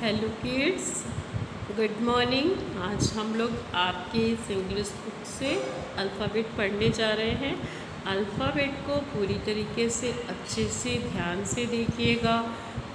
Hello kids, good morning. आज हम लोग आपके इस इंग्लिश बुक से अल्फ़ाबेट पढ़ने जा रहे हैं। अल्फ़ाबेट को पूरी तरीके से अच्छे से ध्यान से देखिएगा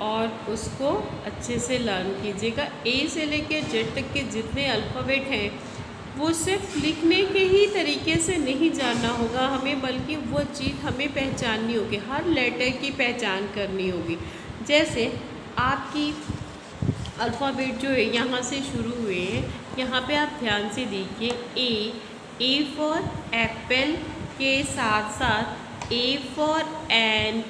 और उसको अच्छे से लर्न कीजिएगा। ए से लेकर जेड तक के जितने अल्फ़ाबेट हैं वो सिर्फ लिखने के ही तरीके से नहीं जानना होगा हमें, बल्कि वो चीज़ हमें पहचाननी होगी, हर लेटर की पहचान करनी होगी। जैसे आपकी अल्फ़ाबेट जो है यहाँ से शुरू हुए हैं, यहाँ पे आप ध्यान से देखिए। ए फॉर एप्पल के साथ साथ A for ant,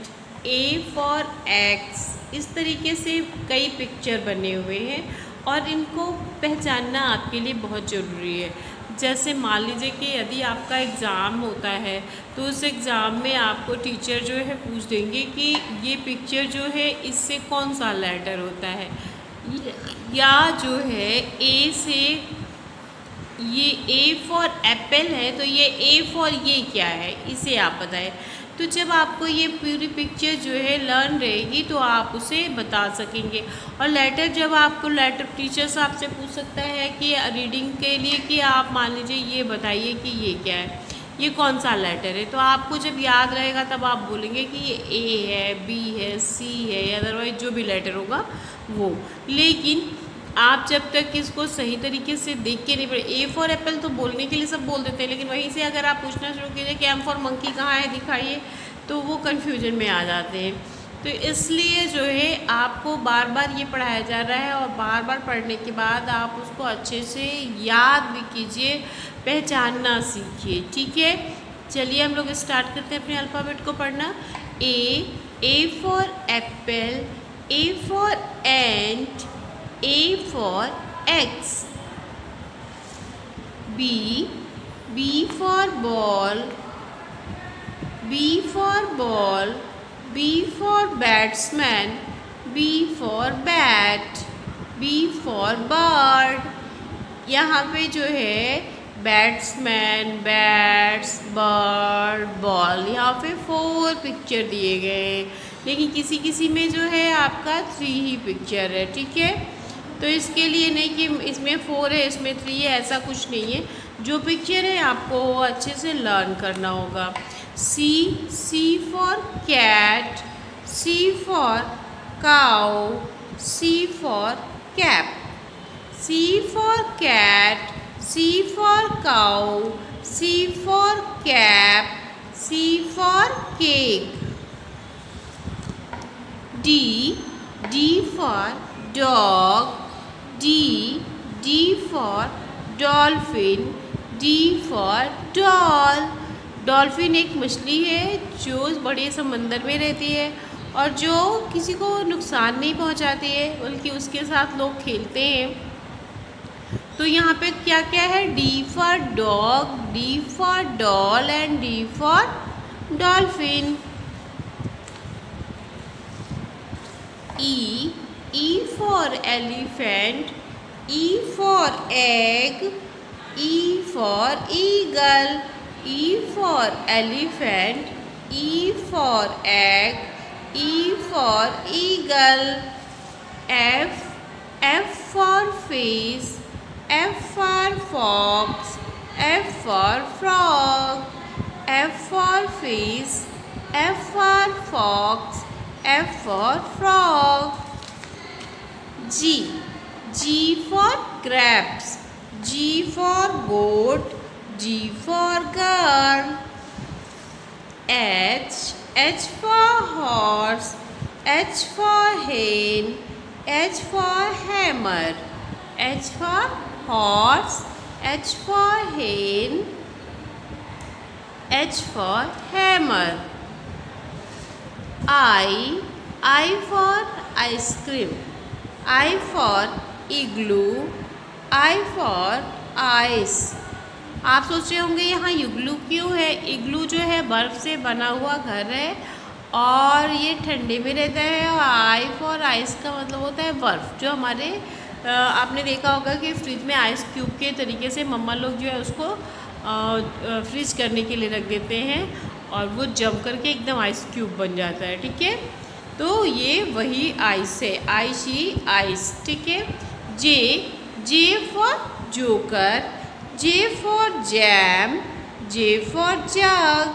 A for x, इस तरीके से कई पिक्चर बने हुए हैं और इनको पहचानना आपके लिए बहुत ज़रूरी है। जैसे मान लीजिए कि यदि आपका एग्ज़ाम होता है तो उस एग्ज़ाम में आपको टीचर जो है पूछ देंगे कि ये पिक्चर जो है इससे कौन सा लेटर होता है, या जो है ए से, ये ए फॉर एप्पल है तो ये ए फॉर ये क्या है, इसे आप बताएं। तो जब आपको ये पूरी पिक्चर जो है लर्न रहेगी तो आप उसे बता सकेंगे। और लेटर, जब आपको लेटर टीचर साहब से पूछ सकता है कि रीडिंग के लिए कि आप मान लीजिए ये बताइए कि ये क्या है, ये कौन सा लेटर है, तो आपको जब याद रहेगा तब आप बोलेंगे कि ये ए है, बी है, सी है, या अदरवाइज जो भी लेटर होगा वो। लेकिन आप जब तक इसको सही तरीके से देख के नहीं पढ़े, ए फॉर एप्पल तो बोलने के लिए सब बोल देते हैं, लेकिन वहीं से अगर आप पूछना शुरू कीजिए कि एम फॉर मंकी कहाँ है दिखाइए, तो वो कन्फ्यूजन में आ जाते हैं। तो इसलिए जो है आपको बार बार ये पढ़ाया जा रहा है और बार बार पढ़ने के बाद आप उसको अच्छे से याद भी कीजिए, पहचानना सीखिए। ठीक है, चलिए हम लोग स्टार्ट करते हैं अपने अल्फ़ाबेट को पढ़ना। A for Apple, A for ant, A for X, B for ball, B for ball, B for batsman, B for bat, B for bird। यहाँ पे जो है बैट्समैन, बैट्स, बर्ड, बॉल, यहाँ पे 4 पिक्चर दिए गए हैं, लेकिन किसी किसी में जो है आपका 3 ही पिक्चर है। ठीक है, तो इसके लिए नहीं कि इसमें 4 है इसमें 3 है, ऐसा कुछ नहीं है। जो पिक्चर है आपको अच्छे से लर्न करना होगा। C for cat, C for cow, C for cap, C for cat, C for cow, C for cap, C for cake. D for dog, D for dolphin, D for doll। Dolphin एक मछली है जो बड़े समंदर में रहती है और जो किसी को नुकसान नहीं पहुंचाती है, बल्कि उसके साथ लोग खेलते हैं। तो यहाँ पे क्या क्या है, D for dog, D for doll and D for dolphin। E for elephant, E for egg, E for eagle, E for elephant, E for egg, E for eagle। F for fish, F for fox, F for frog, F for fish, F for fox, F for frog। G for grapes, G for goat, G for girl। H for horse, H for hen, H for hammer, H for horse, H for hen, H for hammer। I for ice cream, I for igloo, I for ice। आप सोच रहे होंगे यहाँ इग्लू क्यों है। इग्लू जो है बर्फ़ से बना हुआ घर है और ये ठंडे में रहता है। और आई फॉर आइस का मतलब होता है बर्फ़, जो हमारे आपने देखा होगा कि फ्रिज में आइस क्यूब के तरीके से मम्मा लोग जो है उसको फ्रीज करने के लिए रख देते हैं और वो जम करके एकदम आइस क्यूब बन जाता है। ठीक है, तो ये वही आइस है, आई शी आइस, ठीक है। J, J for joker, J for jam, J for jug,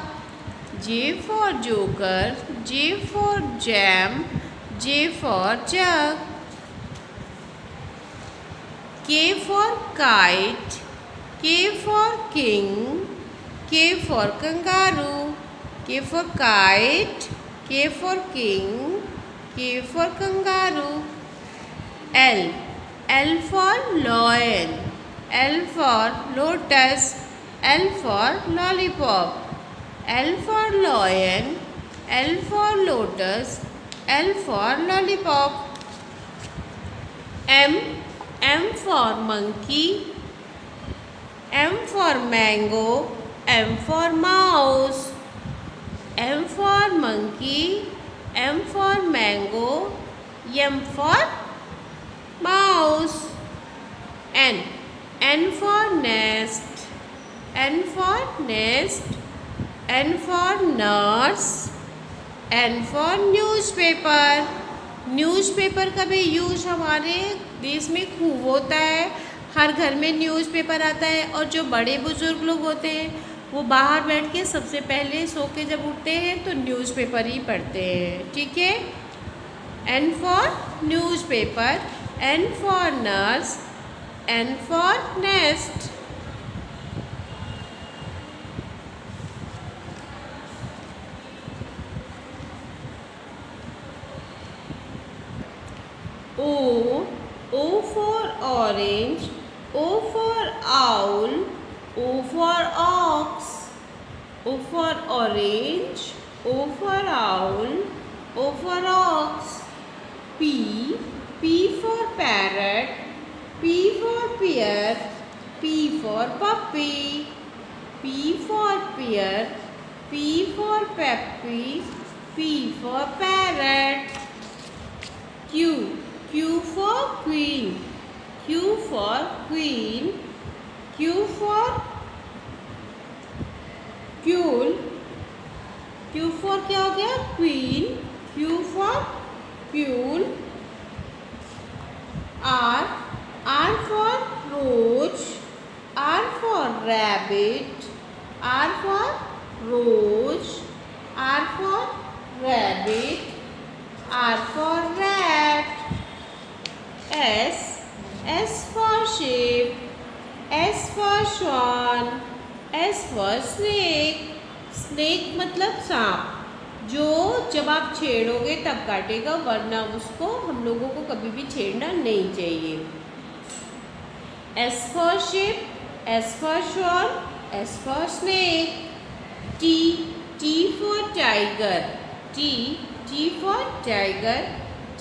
J for joker, J for jam, J for jug. K for kite, K for king, K for kangaroo, K for kite, K for king, K for kangaroo. L, L for lion, L for lotus, L for lollipop, L for lion, L for lotus, L for lollipop. M, M for monkey, M for mango, M for mouse, M for monkey, M for mango, M for mouse. N, N for nest, N for nest, N for nurse, N for newspaper. Newspaper का भी use हमारे देश में खूब होता है, हर घर में न्यूज़पेपर आता है। और जो बड़े बुजुर्ग लोग होते हैं वो बाहर बैठ के सबसे पहले सो के जब उठते हैं तो न्यूज़पेपर ही पढ़ते हैं, ठीक है। N for newspaper, N for nurse, N for nest. O, O for orange, O for owl, O for ox, O for orange, O for owl, O for ox. P, P for parrot, P for pear, P for puppy, P for pear, P for puppy, P for parrot. Q, Q for queen, Q for queen, Q for Kiul, Q for क्या हो गया queen, Q for Kiul. R, R for roach, R for rabbit, R for roach, R for rabbit, R for rat. S, S for sheep, S for swan, S for snake. snake मतलब सांप, जो जब आप छेड़ोगे तब काटेगा, वरना उसको हम लोगों को कभी भी छेड़ना नहीं चाहिए। S for sheep, S for swan, S for snake. T, T for tiger, T, T for tiger,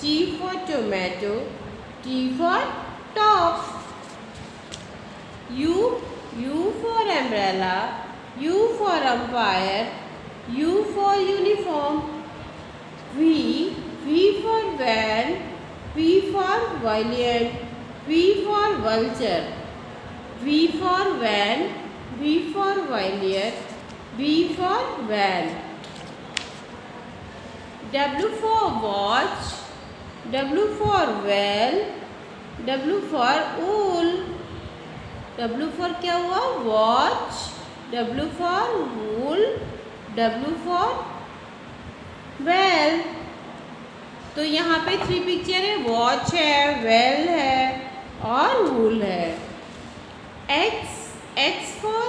T for tomato, T for top. U, U for umbrella, U for umpire, U for uniform. V, V for van, V for valiant, V for vulture, V for van, V for valiant, V for van. W for watch, W for well, W for wool. W for क्या हुआ watch, W for wool, W for well. तो यहाँ पे 3 picture है, watch है, well है और वूल है। X, X for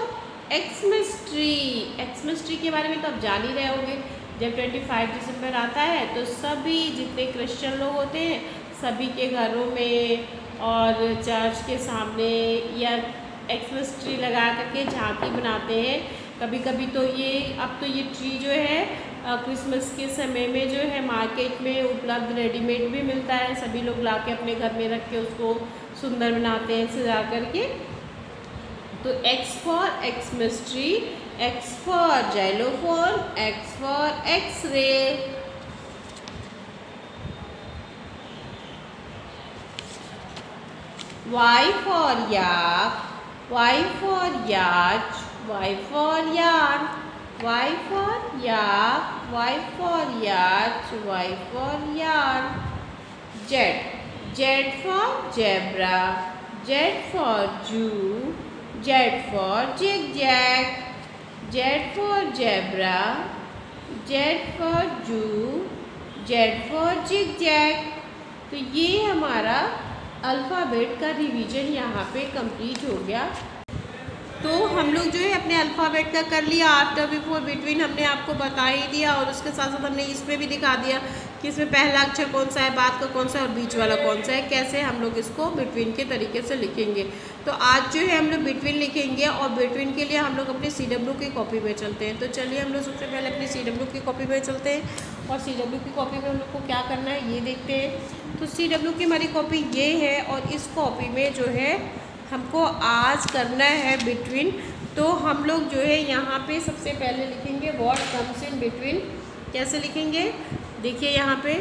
एक्समिस्ट्री। एक्समिस्ट्री के बारे में तो आप जान ही रहे होंगे। जब 25 दिसंबर आता है तो सभी जितने क्रिश्चियन लोग होते हैं सभी के घरों में और चर्च के सामने या एक्समिस्ट्री लगा करके झांकी बनाते हैं। कभी कभी तो ये अब तो ये ट्री जो है क्रिसमस के समय में जो है मार्केट में उपलब्ध रेडीमेड भी मिलता है, सभी लोग ला के अपने घर में रख के उसको सुंदर बनाते हैं सजा करके। तो X for xmas tree, X for xylophone, X for x-ray. Y for yak, Y for yacht, Y for yarn, Y for yak, Y for yacht, Y for yarn. Z, Z for zebra, Z for Jew, Z for zigzag, Z for zebra, Z for Jew, Z for zigzag। तो ये हमारा alphabet का revision यहाँ पे complete हो गया। तो हम लोग जो है अपने अल्फ़ाबेट का कर लिया। आफ्टर, बिफोर, बिटवीन हमने आपको बता ही दिया और उसके साथ साथ हमने इसमें भी दिखा दिया कि इसमें पहला अक्षर कौन सा है, बाद का कौन सा है और बीच वाला कौन सा है, कैसे हम लोग इसको बिटवीन के तरीके से लिखेंगे। तो आज जो है हम लोग बिटवीन लिखेंगे और बिटवीन के लिए हम लोग अपने CW की कॉपी में चलते हैं। तो चलिए हम लोग सबसे पहले अपनी CW की कॉपी में चलते हैं और CW की कॉपी में हम लोग को क्या करना है ये देखते हैं। तो CW की हमारी कॉपी ये है और इस कॉपी में जो है हमको आज करना है बिटवीन। तो हम लोग जो है यहाँ पे सबसे पहले लिखेंगे व्हाट कम्स इन बिटवीन। कैसे लिखेंगे देखिए यहाँ पे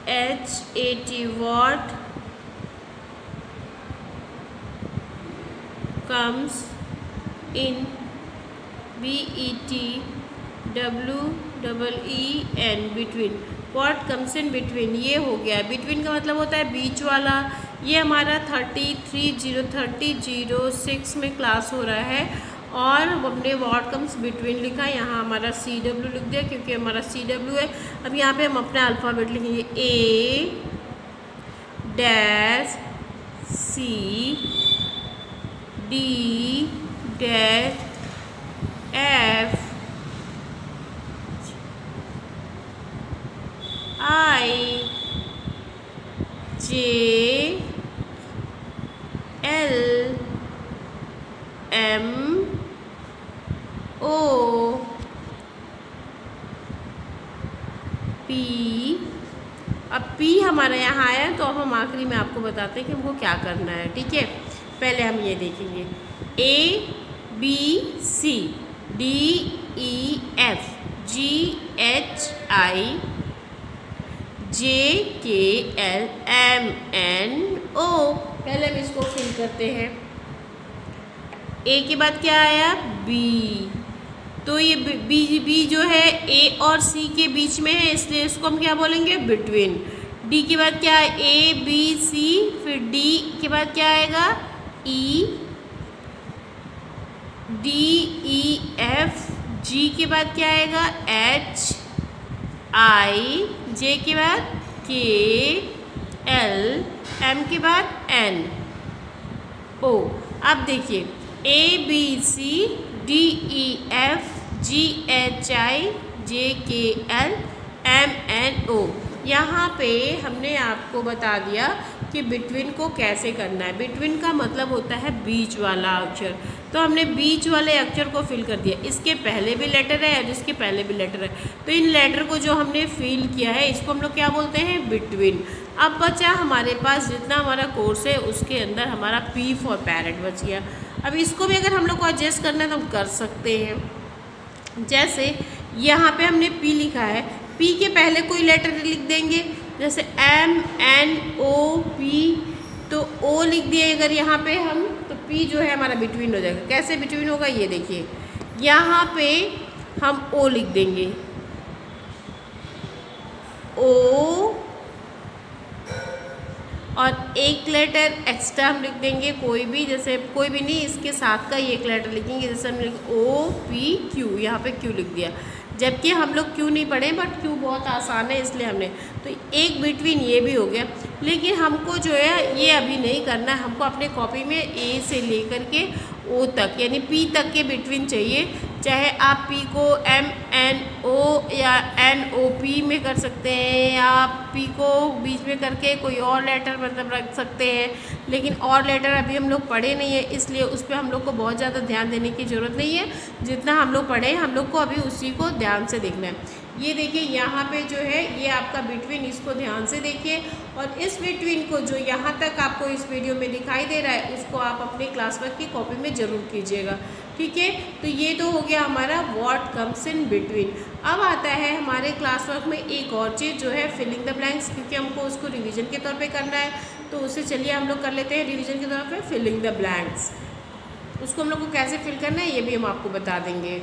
WHAT what comes in BETWEEN between. What comes in between ये हो गया। बिटवीन का मतलब होता है बीच वाला। ये हमारा 3006 में क्लास हो रहा है और हमने व्हाट कम्स बिटवीन लिखा। यहाँ हमारा CW लिख दिया क्योंकि हमारा CW है। अब यहाँ पे हम अपना अल्फ़ाबेट लिखेंगे ADFP। अब P हमारा यहाँ आया तो अब हम आखिरी में आपको बताते हैं कि हमको क्या करना है। ठीक है, पहले हम ये देखेंगे ABCDEFGHIJKLMNO। पहले हम इसको फिल करते हैं। A के बाद क्या आया B, तो ये B जो है A और C के बीच में है इसलिए इसको हम क्या बोलेंगे बिटवीन। D के बाद क्या है ABC, फिर D के बाद क्या आएगा EDEF, G के बाद क्या आएगा HI, J के बाद KL, M के बाद NO। अब देखिए ABCDEFGHIJKLMNO। यहाँ पे हमने आपको बता दिया कि बिटवीन को कैसे करना है। बिटवीन का मतलब होता है बीच वाला अक्षर। तो हमने बीच वाले अक्षर को फिल कर दिया। इसके पहले भी लेटर है और इसके पहले भी लेटर है, तो इन लेटर को जो हमने फिल किया है इसको हम लोग क्या बोलते हैं बिटवीन। अब बचा हमारे पास जितना हमारा कोर्स है उसके अंदर हमारा P फॉर पैरेट बच गया। अब इसको भी अगर हम लोग को एडजस्ट करना है तो हम कर सकते हैं। जैसे यहाँ पे हमने P लिखा है, P के पहले कोई लेटर लिख देंगे, जैसे MNOP, तो O लिख दिए अगर यहाँ पे हम, तो P जो है हमारा बिटवीन हो जाएगा। कैसे बिटवीन होगा ये देखिए, यहाँ पे हम O लिख देंगे, O और एक लेटर एक्स्ट्रा हम लिख देंगे कोई भी, जैसे कोई भी नहीं, इसके साथ का ही एक लेटर लिखेंगे। जैसे हमने OPQ, यहाँ पे Q लिख दिया, जबकि हम लोग Q नहीं पढ़े बट Q बहुत आसान है इसलिए हमने, तो एक बिटवीन ये भी हो गया। लेकिन हमको जो है ये अभी नहीं करना है, हमको अपने कॉपी में A से लेकर के O तक यानी P तक के बिटवीन चाहिए। चाहे आप P को MNO या NOP में कर सकते हैं, या P को बीच में करके कोई और लेटर मतलब रख सकते हैं, लेकिन और लेटर अभी हम लोग पढ़े नहीं है इसलिए उस पर हम लोग को बहुत ज़्यादा ध्यान देने की ज़रूरत नहीं है। जितना हम लोग पढ़े हम लोग को अभी उसी को ध्यान से देखना है। ये देखिए यहाँ पे जो है ये आपका बिटवीन, इसको ध्यान से देखिए और इस बिटवीन को जो यहाँ तक आपको इस वीडियो में दिखाई दे रहा है उसको आप अपने क्लास वर्क की कॉपी में ज़रूर कीजिएगा। ठीक है, तो ये तो हो गया हमारा व्हाट कम्स इन बिटवीन। अब आता है हमारे क्लास वर्क में एक और चीज़ जो है फिलिंग द ब्लैंक्स, क्योंकि हमको उसको रिवीजन के तौर पे करना है, तो उसे चलिए हम लोग कर लेते हैं रिवीजन के तौर पे फिलिंग द ब्लैंक्स। उसको हम लोग को कैसे फिल करना है ये भी हम आपको बता देंगे।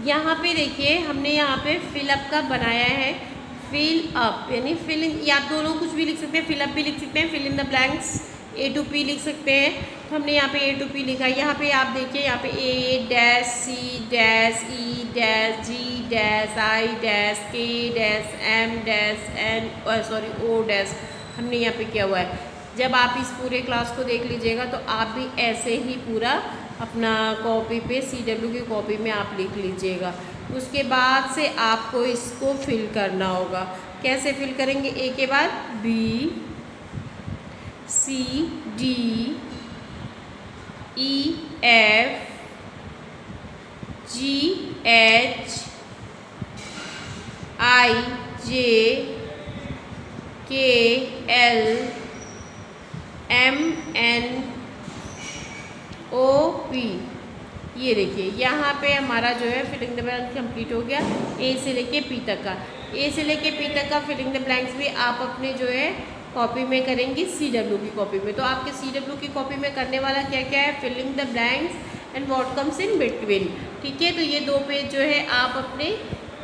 यहाँ पे देखिए हमने यहाँ पे फिलअप का बनाया है, फिल अप यानी फिल इन, या आप दोनों कुछ भी लिख सकते हैं, फिलअप भी लिख सकते हैं, fill in the blanks A to P लिख सकते हैं। तो हमने यहाँ पे A to P लिखा है। यहाँ पे आप देखिए यहाँ पे A dash C dash E dash G dash I dash K dash M dash N O dash हमने यहाँ पे किया हुआ है। जब आप इस पूरे क्लास को देख लीजिएगा तो आप भी ऐसे ही पूरा अपना कॉपी पे CW की कॉपी में आप लिख लीजिएगा। उसके बाद से आपको इसको फिल करना होगा। कैसे फिल करेंगे? A के बाद B C D E F G H I J K L M N O P। ये देखिए यहाँ पे हमारा जो है फिलिंग द ब्लैंक्स कंप्लीट हो गया A से लेके P तक का। A से लेके P तक का फिलिंग द ब्लैंक्स भी आप अपने जो है कॉपी में करेंगी CW की कॉपी में। तो आपके CW की कॉपी में करने वाला क्या क्या है? Filling the blanks and what comes in between. ठीक है, तो ये 2 पेज जो है आप अपने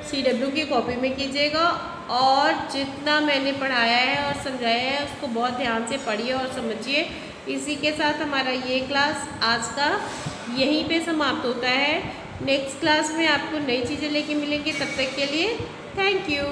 CW की कॉपी में कीजिएगा और जितना मैंने पढ़ाया है और समझाया है उसको बहुत ध्यान से पढ़िए और समझिए। इसी के साथ हमारा ये क्लास आज का यहीं पे समाप्त होता है। नेक्स्ट क्लास में आपको नई चीज़ें लेके मिलेंगे। तब तक के लिए थैंक यू।